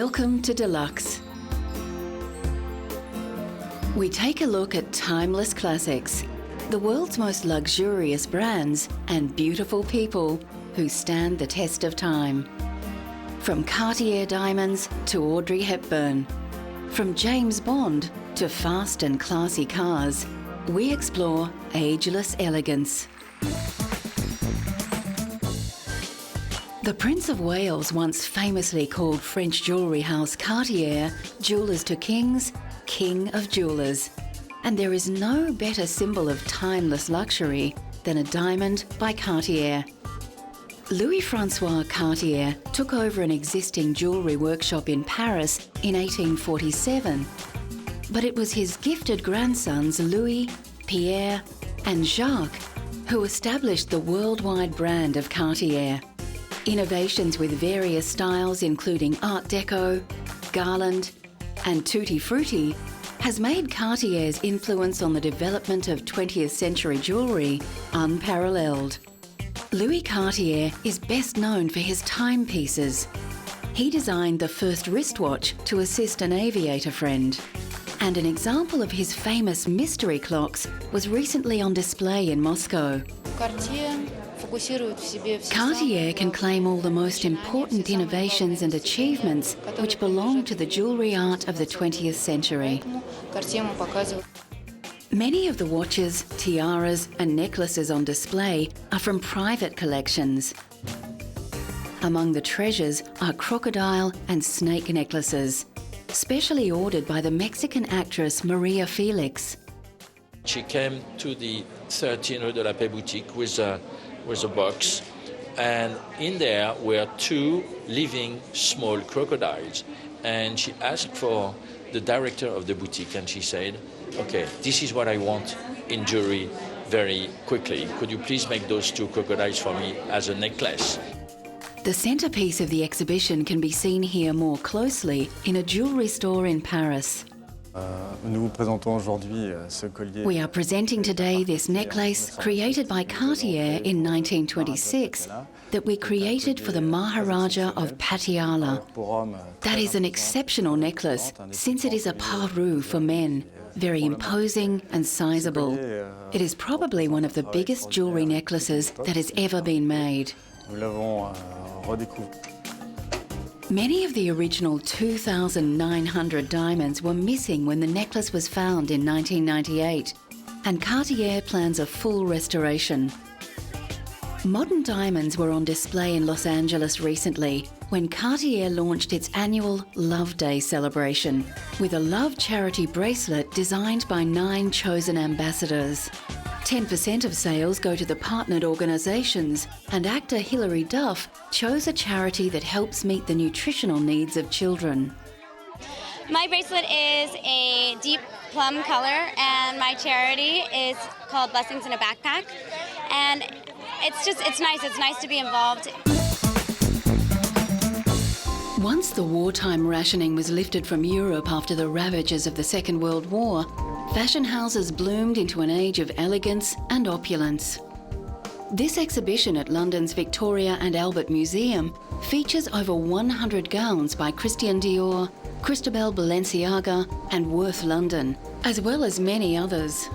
Welcome to Deluxe. We take a look at timeless classics, the world's most luxurious brands and beautiful people who stand the test of time. From Cartier diamonds to Audrey Hepburn, from James Bond to fast and classy cars, we explore ageless elegance. The Prince of Wales once famously called French jewellery house Cartier jewellers to kings, king of jewellers. And there is no better symbol of timeless luxury than a diamond by Cartier. Louis-François Cartier took over an existing jewellery workshop in Paris in 1847. But it was his gifted grandsons Louis, Pierre and Jacques who established the worldwide brand of Cartier. Innovations with various styles including Art Deco, Garland and Tutti Frutti has made Cartier's influence on the development of 20th century jewellery unparalleled. Louis Cartier is best known for his timepieces. He designed the first wristwatch to assist an aviator friend. And an example of his famous mystery clocks was recently on display in Moscow. Cartier can claim all the most important innovations and achievements which belong to the jewellery art of the 20th century. Many of the watches, tiaras and necklaces on display are from private collections. Among the treasures are crocodile and snake necklaces, specially ordered by the Mexican actress Maria Felix. She came to the 13 Rue de la Paix boutique with a box, and in there were two living small crocodiles. And she asked for the director of the boutique, and she said, "Okay, this is what I want in jewelry very quickly. Could you please make those two crocodiles for me as a necklace?" The centrepiece of the exhibition can be seen here more closely in a jewellery store in Paris. We are presenting today this necklace created by Cartier in 1926 that we created for the Maharaja of Patiala. That is an exceptional necklace since it is a parure for men, very imposing and sizable. It is probably one of the biggest jewellery necklaces that has ever been made. Many of the original 2,900 diamonds were missing when the necklace was found in 1998, and Cartier plans a full restoration. Modern diamonds were on display in Los Angeles recently when Cartier launched its annual Love Day celebration with a love charity bracelet designed by 9 chosen ambassadors. 10% of sales go to the partnered organisations, and actor Hilary Duff chose a charity that helps meet the nutritional needs of children. My bracelet is a deep plum colour, and my charity is called Blessings in a Backpack. And it's nice to be involved. Once the wartime rationing was lifted from Europe after the ravages of the Second World War, fashion houses bloomed into an age of elegance and opulence. This exhibition at London's Victoria and Albert Museum features over 100 gowns by Christian Dior, Christobel Balenciaga and Worth London, as well as many others.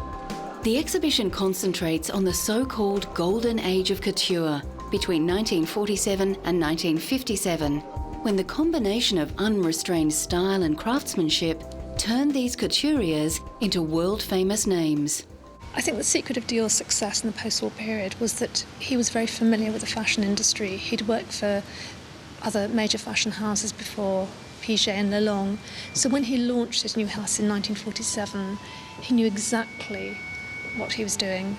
The exhibition concentrates on the so-called Golden Age of Couture between 1947 and 1957, when the combination of unrestrained style and craftsmanship turned these couturiers into world-famous names. I think the secret of Dior's success in the post-war period was that he was very familiar with the fashion industry. He'd worked for other major fashion houses before, Piaget and Lelong. So when he launched his new house in 1947, he knew exactly what he was doing.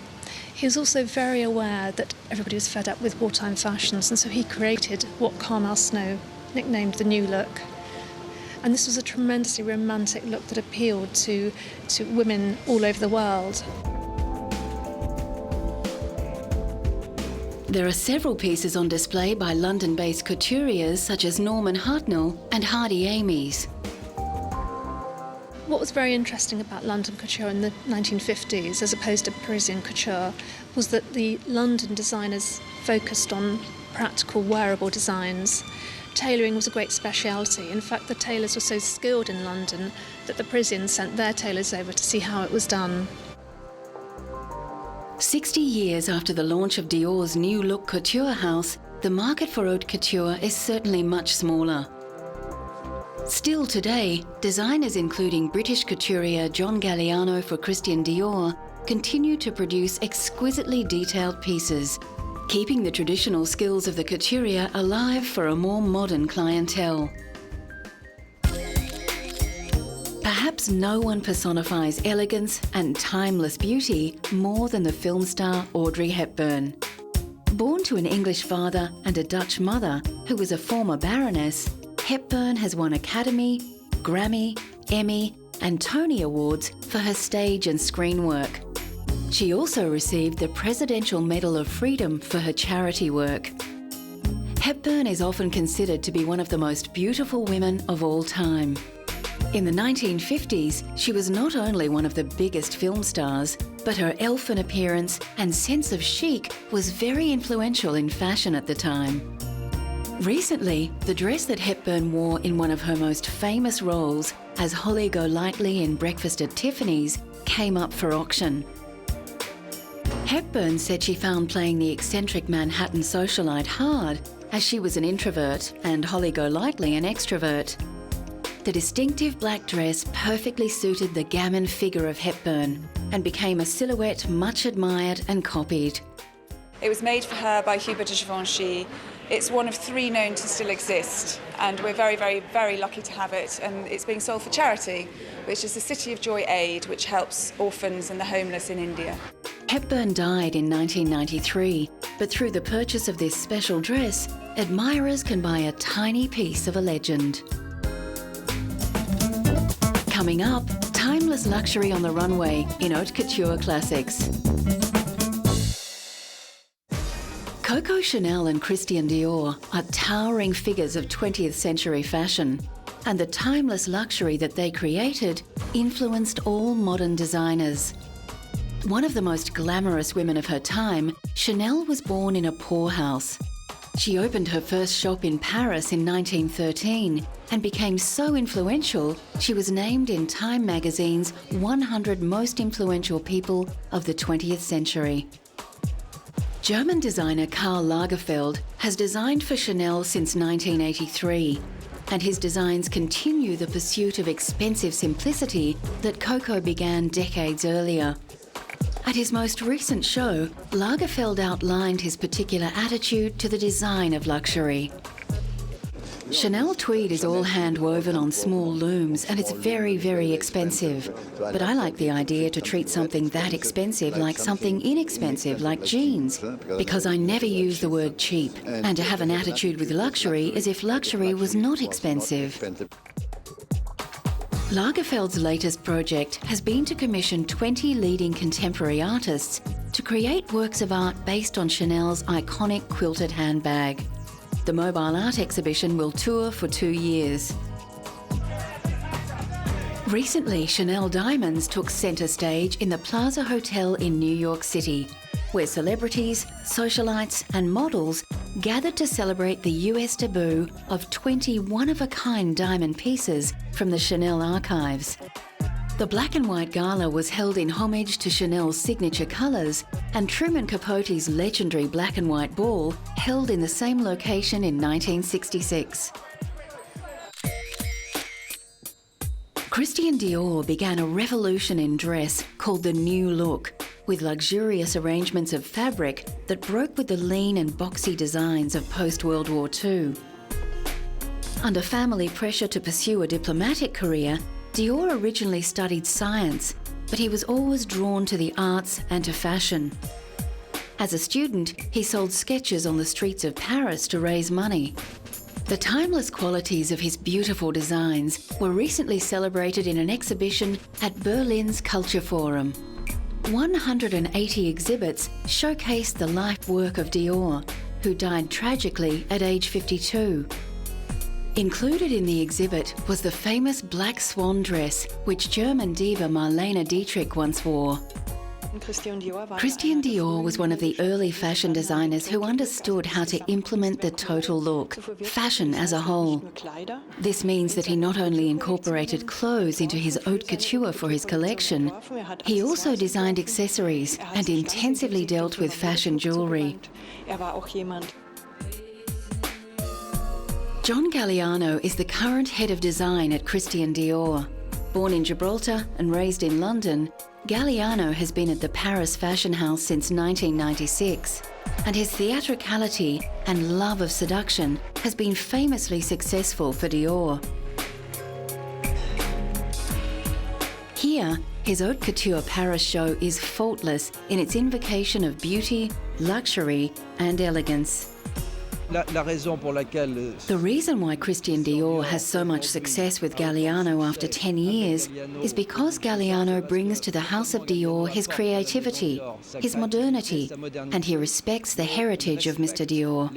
He was also very aware that everybody was fed up with wartime fashions, and so he created what Carmel Snow nicknamed the New Look. And this was a tremendously romantic look that appealed to women all over the world. There are several pieces on display by London-based couturiers such as Norman Hartnell and Hardy Amies. What was very interesting about London couture in the 1950s, as opposed to Parisian couture, was that the London designers focused on practical, wearable designs. tailoring was a great speciality. In fact, the tailors were so skilled in London that the Parisians sent their tailors over to see how it was done. 60 years after the launch of Dior's new look couture house, the market for haute couture is certainly much smaller. Still today, designers including British couturier John Galliano for Christian Dior continue to produce exquisitely detailed pieces, keeping the traditional skills of the couturier alive for a more modern clientele. Perhaps no one personifies elegance and timeless beauty more than the film star Audrey Hepburn. Born to an English father and a Dutch mother who was a former baroness, Hepburn has won Academy, Grammy, Emmy and Tony Awards for her stage and screen work. She also received the Presidential Medal of Freedom for her charity work. Hepburn is often considered to be one of the most beautiful women of all time. In the 1950s, she was not only one of the biggest film stars, but her elfin appearance and sense of chic was very influential in fashion at the time. Recently, the dress that Hepburn wore in one of her most famous roles as Holly Golightly in Breakfast at Tiffany's came up for auction. Hepburn said she found playing the eccentric Manhattan socialite hard, as she was an introvert and Holly Golightly an extrovert. The distinctive black dress perfectly suited the gamin figure of Hepburn and became a silhouette much admired and copied. It was made for her by Hubert de Givenchy. It's one of 3 known to still exist, and we're very, very, very lucky to have it. And it's being sold for charity, which is the City of Joy Aid, which helps orphans and the homeless in India. Hepburn died in 1993, but through the purchase of this special dress, admirers can buy a tiny piece of a legend. Coming up, timeless luxury on the runway in haute couture classics. Coco Chanel and Christian Dior are towering figures of 20th century fashion, and the timeless luxury that they created influenced all modern designers. One of the most glamorous women of her time, Chanel was born in a poorhouse. She opened her first shop in Paris in 1913 and became so influential, she was named in Time magazine's 100 most influential people of the 20th century. German designer Karl Lagerfeld has designed for Chanel since 1983, and his designs continue the pursuit of expensive simplicity that Coco began decades earlier. At his most recent show, Lagerfeld outlined his particular attitude to the design of luxury. Chanel tweed is all hand-woven on small looms and it's very, very expensive. But I like the idea to treat something that expensive like something inexpensive, like jeans, because I never use the word cheap, and to have an attitude with luxury as if luxury was not expensive. Lagerfeld's latest project has been to commission 20 leading contemporary artists to create works of art based on Chanel's iconic quilted handbag. The mobile art exhibition will tour for 2 years. Recently, Chanel Diamonds took centre stage in the Plaza Hotel in New York City, where celebrities, socialites and models gathered to celebrate the US debut of 20 one-of-a-kind diamond pieces from the Chanel archives. The black and white gala was held in homage to Chanel's signature colours, and Truman Capote's legendary black and white ball held in the same location in 1966. Christian Dior began a revolution in dress called the New Look, with luxurious arrangements of fabric that broke with the lean and boxy designs of post-World War II. Under family pressure to pursue a diplomatic career, Dior originally studied science, but he was always drawn to the arts and to fashion. As a student, he sold sketches on the streets of Paris to raise money. The timeless qualities of his beautiful designs were recently celebrated in an exhibition at Berlin's Culture Forum. 180 exhibits showcased the life work of Dior, who died tragically at age 52. Included in the exhibit was the famous black swan dress which German diva Marlene Dietrich once wore. Christian Dior was one of the early fashion designers who understood how to implement the total look, fashion as a whole. This means that he not only incorporated clothes into his haute couture for his collection, he also designed accessories and intensively dealt with fashion jewellery. John Galliano is the current head of design at Christian Dior. Born in Gibraltar and raised in London, Galliano has been at the Paris fashion house since 1996, and his theatricality and love of seduction has been famously successful for Dior. Here, his haute couture Paris show is faultless in its invocation of beauty, luxury and elegance. The reason why Christian Dior has so much success with Galliano after 10 years is because Galliano brings to the House of Dior his creativity, his modernity, and he respects the heritage of Mr. Dior.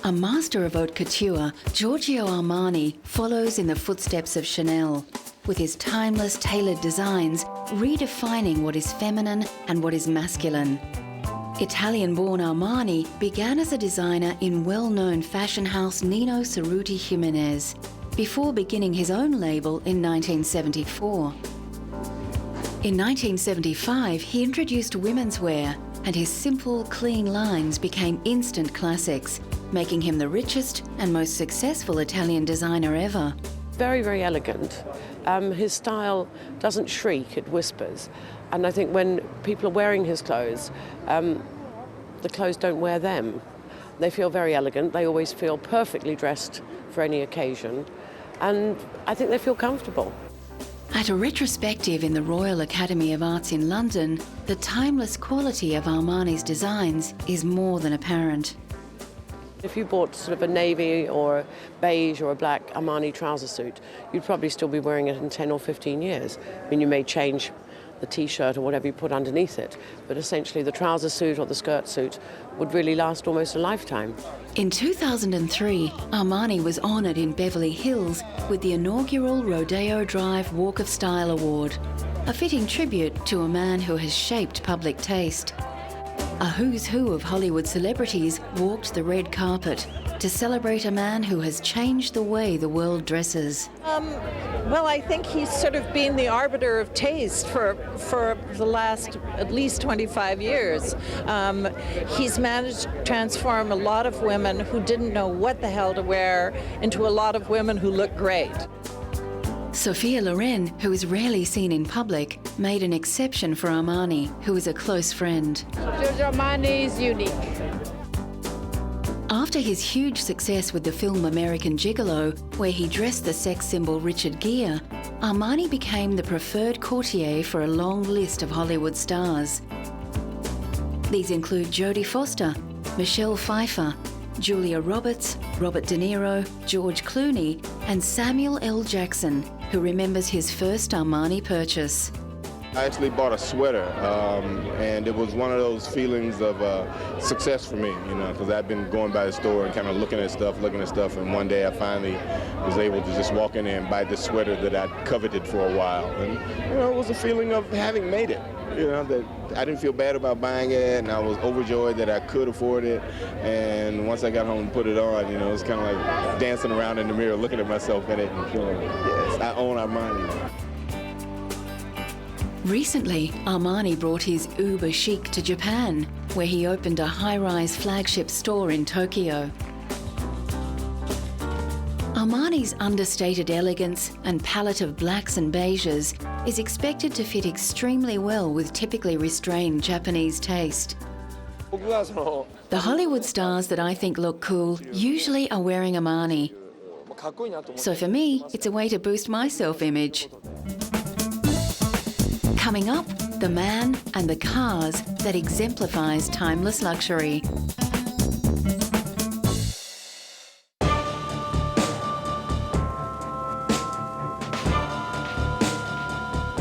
A master of haute couture, Giorgio Armani follows in the footsteps of Chanel, with his timeless tailored designs redefining what is feminine and what is masculine. Italian-born Armani began as a designer in well-known fashion house Nino Cerruti Jimenez, before beginning his own label in 1974. In 1975, he introduced women's wear, and his simple, clean lines became instant classics, making him the richest and most successful Italian designer ever. Very, very elegant. His style doesn't shriek, it whispers. And I think when people are wearing his clothes, the clothes don't wear them. They feel very elegant, they always feel perfectly dressed for any occasion, and I think they feel comfortable. At a retrospective in the Royal Academy of Arts in London, the timeless quality of Armani's designs is more than apparent. If you bought sort of a navy or a beige or a black Armani trouser suit, you'd probably still be wearing it in 10 or 15 years. I mean, you may change the t-shirt or whatever you put underneath it, but essentially the trouser suit or the skirt suit would really last almost a lifetime. In 2003, Armani was honoured in Beverly Hills with the inaugural Rodeo Drive Walk of Style Award, a fitting tribute to a man who has shaped public taste. A who's who of Hollywood celebrities walked the red carpet to celebrate a man who has changed the way the world dresses. Well, I think he's sort of been the arbiter of taste for the last at least 25 years. He's managed to transform a lot of women who didn't know what the hell to wear into a lot of women who look great. Sophia Loren, who is rarely seen in public, made an exception for Armani, who is a close friend. Giorgio Armani is unique. After his huge success with the film American Gigolo, where he dressed the sex symbol Richard Gere, Armani became the preferred courtier for a long list of Hollywood stars. These include Jodie Foster, Michelle Pfeiffer, Julia Roberts, Robert De Niro, George Clooney, and Samuel L. Jackson, who remembers his first Armani purchase. I actually bought a sweater, and it was one of those feelings of success for me, you know, because I've been going by the store and kind of looking at stuff, and one day I finally was able to just walk in there and buy this sweater that I'd coveted for a while. And, you know, it was a feeling of having made it, you know, that I didn't feel bad about buying it, and I was overjoyed that I could afford it. And once I got home and put it on, you know, it was kind of like dancing around in the mirror, looking at myself in it and feeling, yes, I own Armani. Recently, Armani brought his uber chic to Japan, where he opened a high-rise flagship store in Tokyo. Armani's understated elegance and palette of blacks and beiges is expected to fit extremely well with typically restrained Japanese taste. The Hollywood stars that I think look cool usually are wearing Armani. So for me, it's a way to boost my self-image. Coming up, the man and the cars that exemplifies timeless luxury.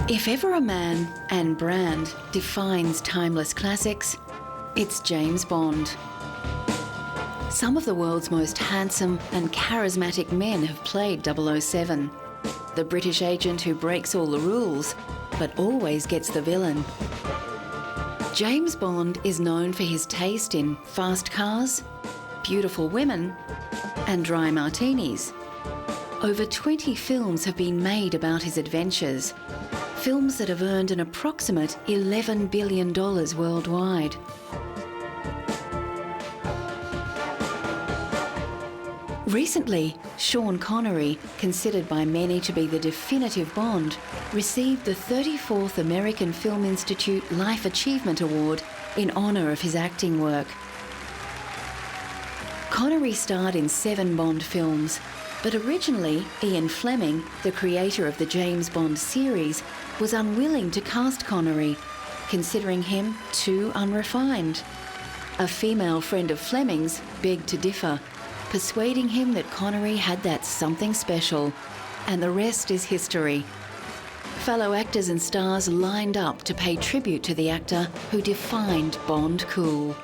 If ever a man and brand defines timeless classics, it's James Bond. Some of the world's most handsome and charismatic men have played 007. the British agent who breaks all the rules, but always gets the villain. James Bond is known for his taste in fast cars, beautiful women, and dry martinis. Over 20 films have been made about his adventures, films that have earned an approximate $11 billion worldwide. Recently, Sean Connery, considered by many to be the definitive Bond, received the 34th American Film Institute Life Achievement Award in honour of his acting work. Connery starred in 7 Bond films, but originally Ian Fleming, the creator of the James Bond series, was unwilling to cast Connery, considering him too unrefined. A female friend of Fleming's begged to differ, persuading him that Connery had that something special, and the rest is history. Fellow actors and stars lined up to pay tribute to the actor who defined Bond cool.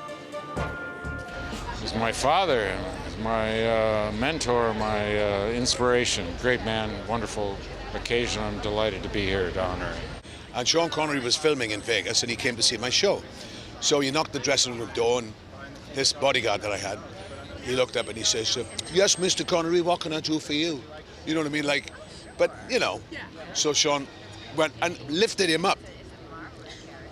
He's my father, my mentor, my inspiration. Great man, wonderful occasion. I'm delighted to be here to honor him. And Sean Connery was filming in Vegas and he came to see my show. So he knocked the dressing room door and this bodyguard that I had, he looked up and he says, "Yes, Mr. Connery, what can I do for you?" You know what I mean? Like, but you know. So Sean went and lifted him up,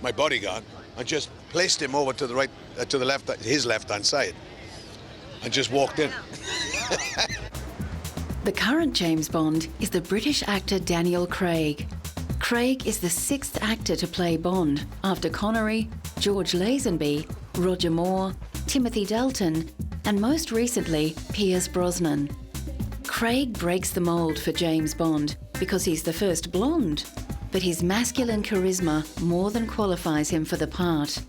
my bodyguard, and just placed him over to the right, to the left, his left-hand side, and just walked in. The current James Bond is the British actor Daniel Craig. Craig is the 6th actor to play Bond, after Connery, George Lazenby, Roger Moore, Timothy Dalton, and most recently, Pierce Brosnan. Craig breaks the mould for James Bond because he's the first blonde, but his masculine charisma more than qualifies him for the part.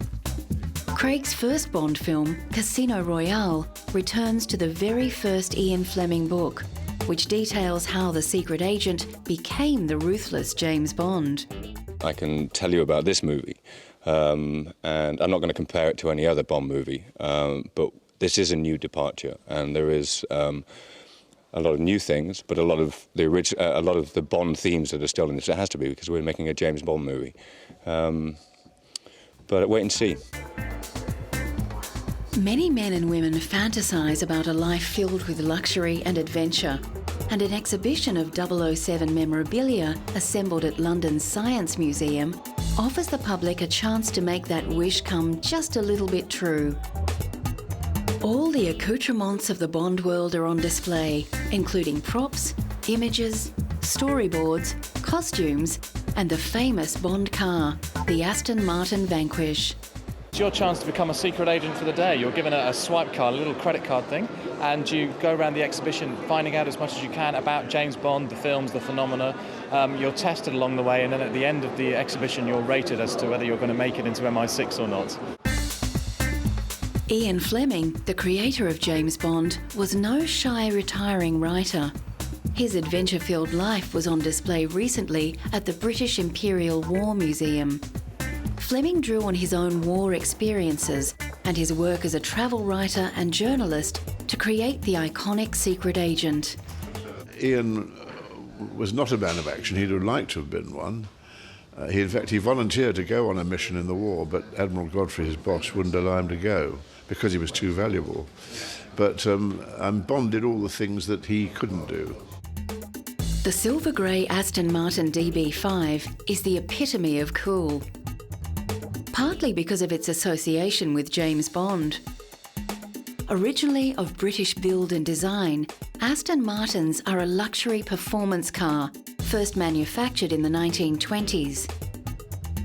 Craig's first Bond film, Casino Royale, returns to the very first Ian Fleming book, which details how the secret agent became the ruthless James Bond. I can tell you about this movie, and I'm not going to compare it to any other Bond movie, but this is a new departure, and there is a lot of new things, but a lot of the Bond themes that are still in this. It has to be, because we're making a James Bond movie. But wait and see. Many men and women fantasise about a life filled with luxury and adventure, and an exhibition of 007 memorabilia assembled at London's Science Museum offers the public a chance to make that wish come just a little bit true. All the accoutrements of the Bond world are on display, including props, images, storyboards, costumes, and the famous Bond car, the Aston Martin Vanquish. It's your chance to become a secret agent for the day. You're given a swipe card, a little credit card thing, and you go around the exhibition finding out as much as you can about James Bond, the films, the phenomena. You're tested along the way, and then at the end of the exhibition you're rated as to whether you're going to make it into MI6 or not. Ian Fleming, the creator of James Bond, was no shy retiring writer. His adventure-filled life was on display recently at the British Imperial War Museum. Fleming drew on his own war experiences and his work as a travel writer and journalist to create the iconic secret agent. Ian was not a man of action. He'd have liked to have been one. In fact, he volunteered to go on a mission in the war, but Admiral Godfrey, his boss, wouldn't allow him to go because he was too valuable. But Bond did all the things that he couldn't do. The silver grey Aston Martin DB5 is the epitome of cool, partly because of its association with James Bond. Originally of British build and design, Aston Martins are a luxury performance car, first manufactured in the 1920s.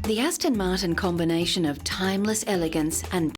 The Aston Martin combination of timeless elegance and